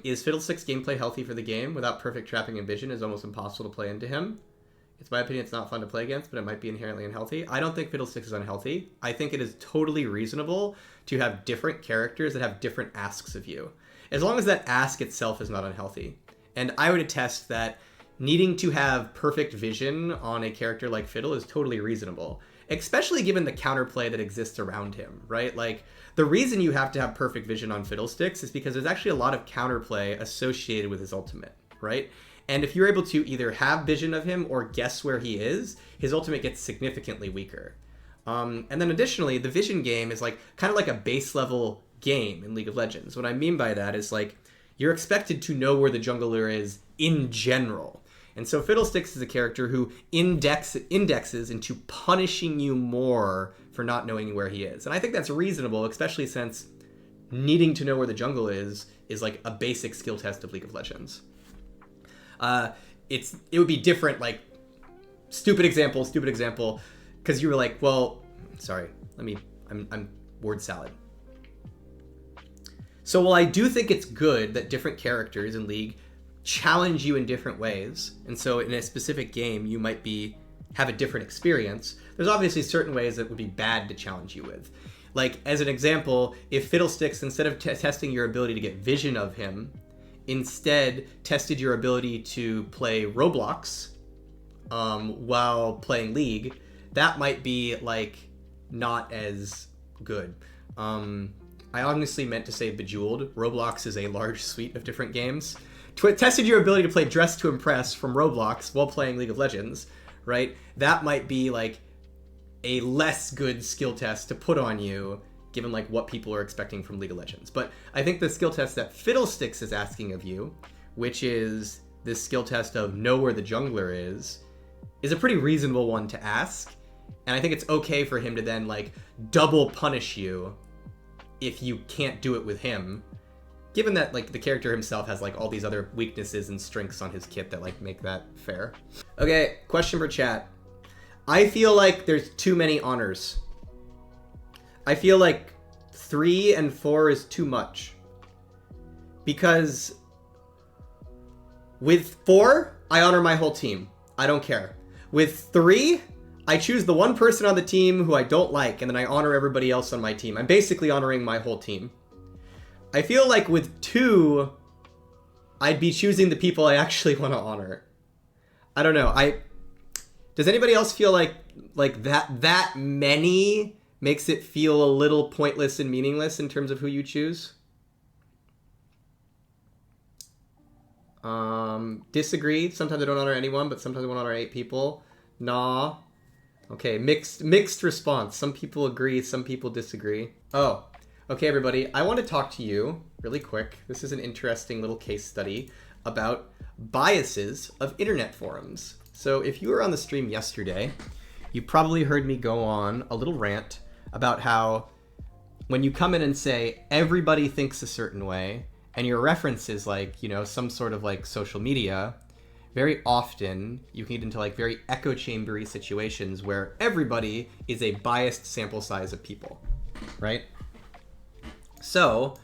Is Fiddlesticks gameplay healthy for the game? Without perfect trapping and vision, it's almost impossible to play into him. It's my opinion, it's not fun to play against, but it might be inherently unhealthy. I don't think Fiddlesticks is unhealthy. I think it is totally reasonable to have different characters that have different asks of you, as long as that ask itself is not unhealthy. And I would attest that needing to have perfect vision on a character like Fiddle is totally reasonable, especially given the counterplay that exists around him, right? Like, the reason you have to have perfect vision on Fiddlesticks is because there's actually a lot of counterplay associated with his ultimate, right? And if you're able to either have vision of him or guess where he is, his ultimate gets significantly weaker. And then additionally, the vision game is like kind of like a base level game in League of Legends. What I mean by that is like you're expected to know where the jungler is in general. And so Fiddlesticks is a character who indexes into punishing you more for not knowing where he is. And I think that's reasonable, especially since needing to know where the jungle is like a basic skill test of League of Legends. It would be different, like, stupid example, because you were like, well, sorry, I'm word salad. So while I do think it's good that different characters in League challenge you in different ways, and so in a specific game you might have a different experience, there's obviously certain ways that would be bad to challenge you with. Like, as an example, if Fiddlesticks, instead of testing your ability to get vision of him, instead tested your ability to play Roblox while playing League, that might be like not as good. I honestly meant to say Bejeweled. Roblox is a large suite of different games. Tested your ability to play Dress to Impress from Roblox while playing League of Legends, right? That might be like a less good skill test to put on you, given like what people are expecting from League of Legends. But I think the skill test that Fiddlesticks is asking of you, which is this skill test of know where the jungler is a pretty reasonable one to ask. And I think it's okay for him to then like double punish you if you can't do it with him, given that like the character himself has like all these other weaknesses and strengths on his kit that like make that fair. Okay, question for chat. I feel like there's too many honors. I feel like 3 and 4 is too much. Because with 4, I honor my whole team. I don't care. With 3, I choose the one person on the team who I don't like, and then I honor everybody else on my team. I'm basically honoring my whole team. I feel like with 2, I'd be choosing the people I actually want to honor. I don't know. Does anybody else feel like that many makes it feel a little pointless and meaningless in terms of who you choose? Disagree. Sometimes I don't honor anyone, but sometimes I want to honor 8 people. Nah. Okay, mixed response. Some people agree, some people disagree. Oh, okay, everybody. I want to talk to you really quick. This is an interesting little case study about biases of internet forums. So if you were on the stream yesterday, you probably heard me go on a little rant about how when you come in and say everybody thinks a certain way, and your reference is like, you know, some sort of like social media, very often you can get into like very echo chambery situations where everybody is a biased sample size of people, right? So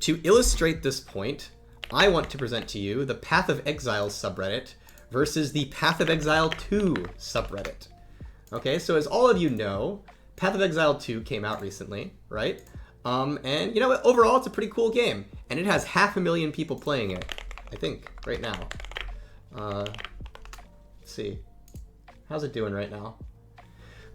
to illustrate this point, I want to present to you the Path of Exile subreddit versus the Path of Exile 2 subreddit. Okay, so as all of you know, Path of Exile 2 came out recently, right? And you know what, overall it's a pretty cool game, and it has 500,000 people playing it, I think, right now. Let's see. How's it doing right now?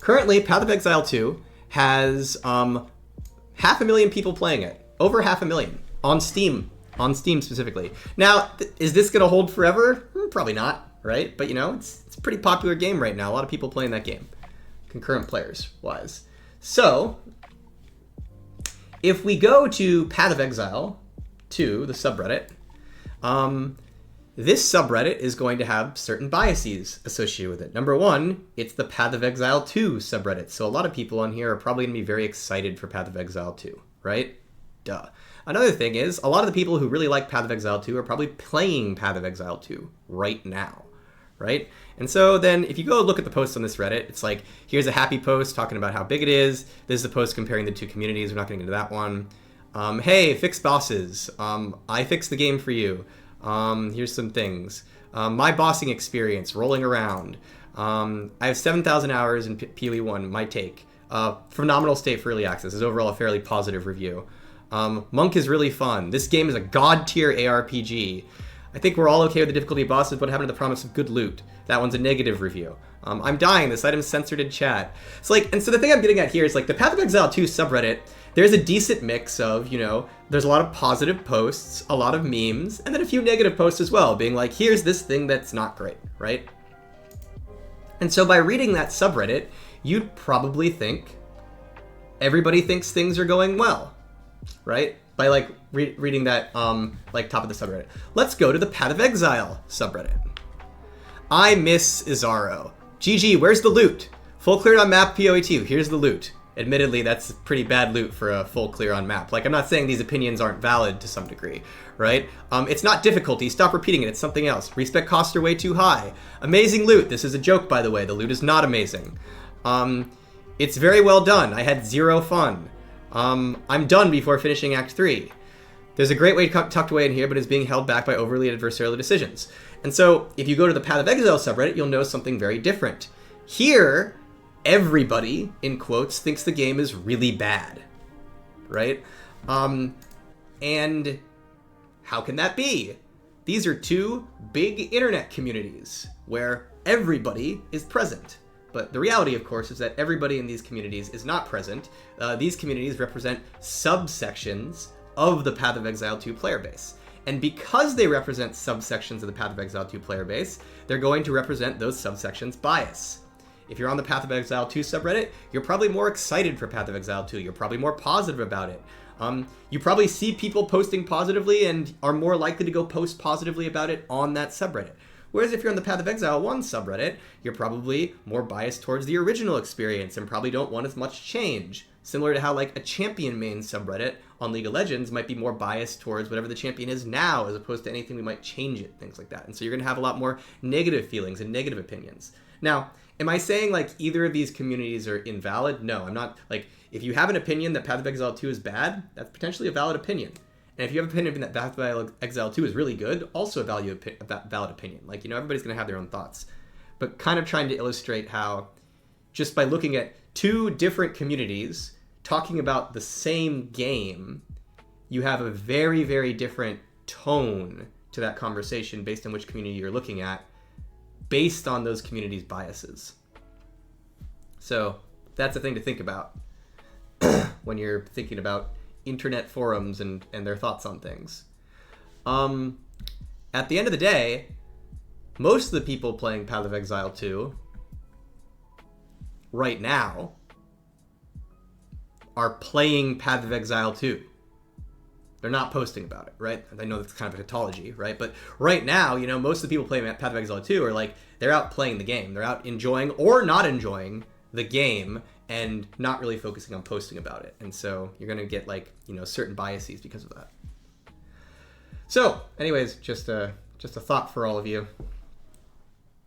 Currently, Path of Exile 2 has 500,000 people playing it. Over 500,000 on Steam. On Steam specifically. Now, is this going to hold forever? Probably not, right? But you know, it's a pretty popular game right now. A lot of people playing that game. Concurrent players wise. So, if we go to Path of Exile 2, the subreddit, this subreddit is going to have certain biases associated with it. Number one, it's the Path of Exile 2 subreddit. So a lot of people on here are probably going to be very excited for Path of Exile 2, right? Duh. Another thing is, a lot of the people who really like Path of Exile 2 are probably playing Path of Exile 2 right now, right? And so then if you go look at the posts on this Reddit, it's like, here's a happy post talking about how big it is. This is a post comparing the two communities. We're not going to get into that one. Hey, fix bosses. I fixed the game for you. Here's some things. My bossing experience, rolling around. I have 7,000 hours in PoE1, my take. Phenomenal state for early access. Is overall a fairly positive review. Monk is really fun. This game is a god tier ARPG. I think we're all okay with the difficulty of bosses, but having the promise of good loot. That one's a negative review. I'm dying. This item's censored in chat. So the thing I'm getting at here is the Path of Exile 2 subreddit. There's a decent mix of, there's a lot of positive posts, a lot of memes, and then a few negative posts as well, being like, here's this thing that's not great, right? And so by reading that subreddit, you'd probably think everybody thinks things are going well, right? By reading that top of the subreddit. Let's go to the Path of Exile subreddit. I miss Izaro. GG, where's the loot? Full cleared on map PoE2. Here's the loot. Admittedly, that's pretty bad loot for a full clear on map. I'm not saying these opinions aren't valid to some degree, right? It's not difficulty. Stop repeating it. It's something else. Respec costs are way too high. Amazing loot. This is a joke, by the way. The loot is not amazing. It's very well done. I had zero fun. I'm done before finishing Act 3. There's a great way tucked away in here, but it's being held back by overly adversarial decisions. And so, if you go to the Path of Exile subreddit, you'll notice something very different. Here, everybody, in quotes, thinks the game is really bad, right? And how can that be? These are two big internet communities where everybody is present. But the reality, of course, is that everybody in these communities is not present. These communities represent subsections of the Path of Exile 2 player base. And because they represent subsections of the Path of Exile 2 player base, they're going to represent those subsections' bias. If you're on the Path of Exile 2 subreddit, you're probably more excited for Path of Exile 2. You're probably more positive about it. You probably see people posting positively and are more likely to go post positively about it on that subreddit. Whereas if you're on the Path of Exile 1 subreddit, you're probably more biased towards the original experience and probably don't want as much change. Similar to how a champion main subreddit on League of Legends might be more biased towards whatever the champion is now as opposed to anything we might change it, things like that. And so you're going to have a lot more negative feelings and negative opinions. Now, am I saying either of these communities are invalid? No, I'm not. If you have an opinion that Path of Exile 2 is bad, that's potentially a valid opinion. And if you have an opinion that Path of Exile 2 is really good, also a valid opinion. Everybody's going to have their own thoughts. But kind of trying to illustrate how just by looking at two different communities talking about the same game, you have a very, very different tone to that conversation based on which community you're looking at, based on those communities' biases. So that's a thing to think about when you're thinking about internet forums and their thoughts on things. At the end of the day, most of the people playing Path of Exile 2 right now are playing Path of Exile 2. They're not posting about it, right? I know that's kind of a tautology, right? But right now, most of the people playing Path of Exile 2 are they're out playing the game. They're out enjoying or not enjoying the game and not really focusing on posting about it. And so you're going to get certain biases because of that. So anyways, just a thought for all of you.